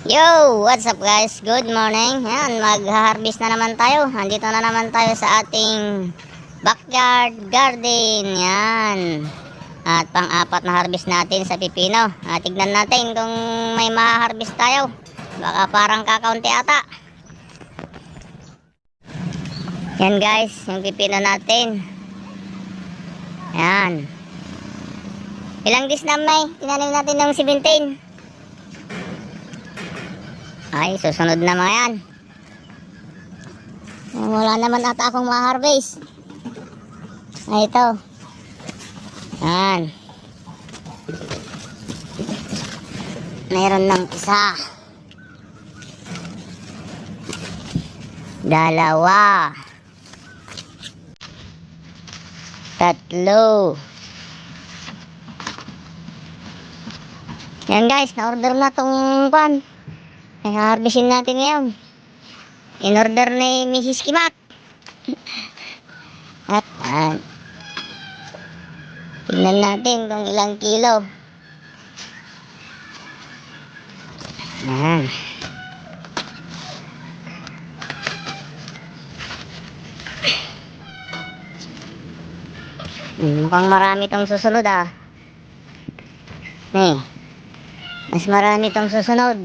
Yo, what's up guys? Good morning. Yan, mag-harvest na naman tayo. Nandito na naman tayo sa ating backyard garden. Yan. At pang-apat na harvest natin sa pipino. Tignan natin kung may ma-harvest tayo. Baka parang kakaunti ata. Yan guys, yung pipino natin. Yan. Ilang dis na may? Tinanim natin ng 17. Ay, susunod na mga yan. Wala naman ata akong ma-harvest. Ay, ito. Yan. Mayroon ng isa. Dalawa. Tatlo. Yan guys, na-order na tong pan. Ay, harvestin natin ngayon. In-order ni Mrs. Kimak. At, tignan natin kung ilang kilo. Ayan. Mukhang marami tong susunod mas marami tong susunod.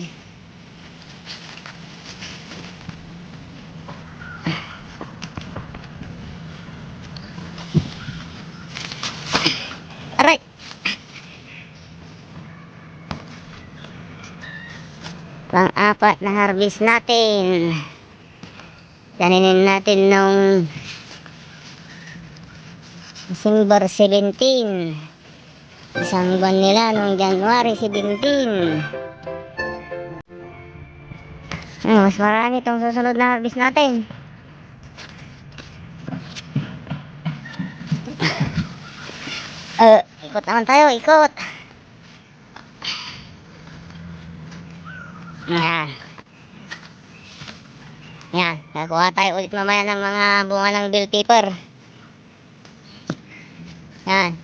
Aray! Pang-apat na harvest natin. Taninin natin nung December 17. Isang buwan nila nung January 17. Mas marami itong susunod na harvest natin. Ikot naman tayo, ikot. Yan. Yan, nakuha tayo ulit mamaya ng mga bunga ng bell pepper. Yan.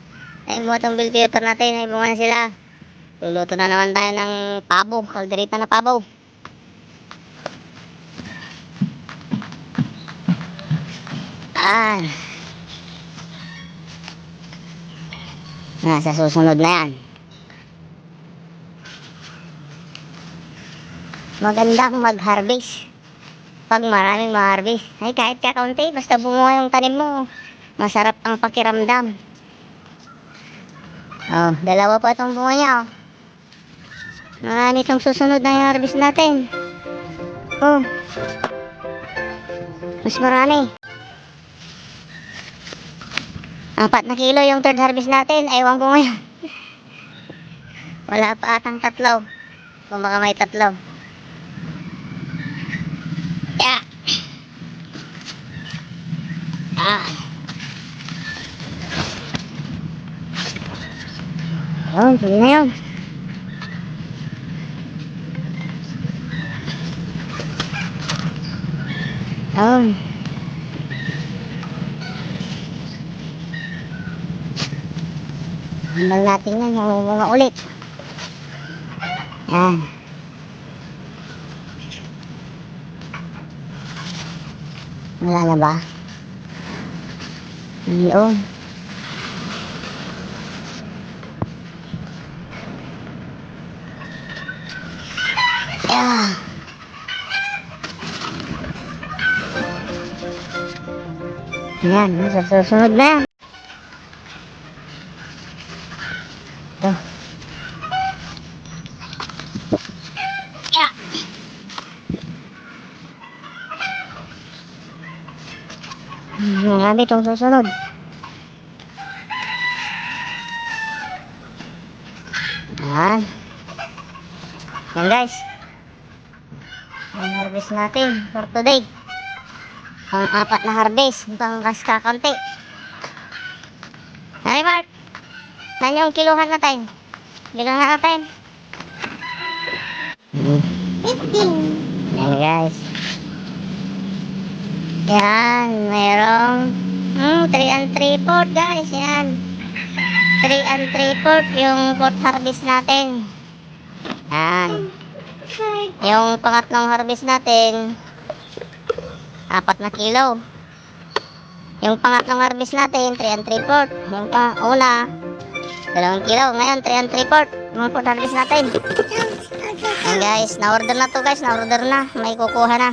Ay, bunga itong bell pepper natin, ay bunga na sila. Luluto na naman tayo ng pabo, kalderita na pabo. Sa susunod na yan. Magandang mag-harvest pag maraming ma-harvest. Ay, kahit kakaunti, basta bunga yung tanim mo, masarap ang pakiramdam. Dalawa pa itong bunga niya. Marami itong susunod na harvest natin. Mas marami. 4 na kilo yung third harvest natin. Ewan ko ngayon. Wala pa atang 3. Kung baka may 3. Yeah. Sige na yun. Hambal natin yan, mga ulit. Yan. Wala na ba? Yun. Yan, sa susunod na yan. Ito. Marami itong susunod. Yan guys, ang harvest natin for today. Pang-4 na harvest, pang kaskakunti. Ay Mark, saan yung kiluhan natin? Kiluhan natin 15. Yan guys. Yan, mayroong 3 and 3/4 guys. Yan, 3 and 3/4 yung 4th harvest natin. Yan. Yung pangatlong harvest natin, 4 kilo. Yung pangatlong harvest natin, 3 3/4. Yung una, 2 kilo. Ngayon, 3 3/4. Yung fourth harvest natin. Ayan guys, na-order na to guys. Na-order na. May kukuha na.